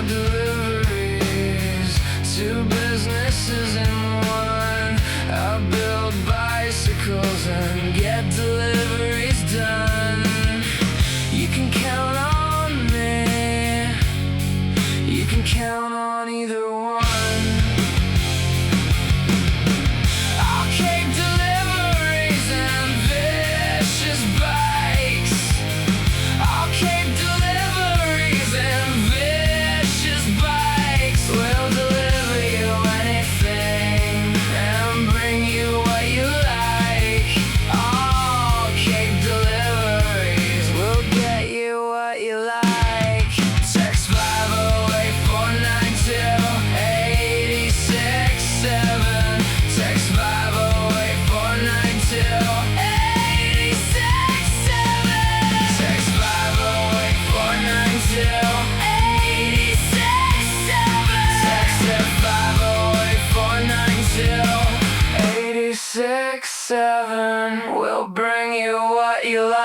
deliveries, two businesses in one. I build bicycles and get deliveries done. You can count on me, you can count on either one. I'll cake deliveries and vicious bikes. I'll cake deliveries and vicious bikes. We'll deliver you anything and bring you what you like. All cake deliveries will get you what you like. Text 508-492-867. Text 508-492-867. Text 508-492-867. Text at 508-492-867. We'll bring you what you like.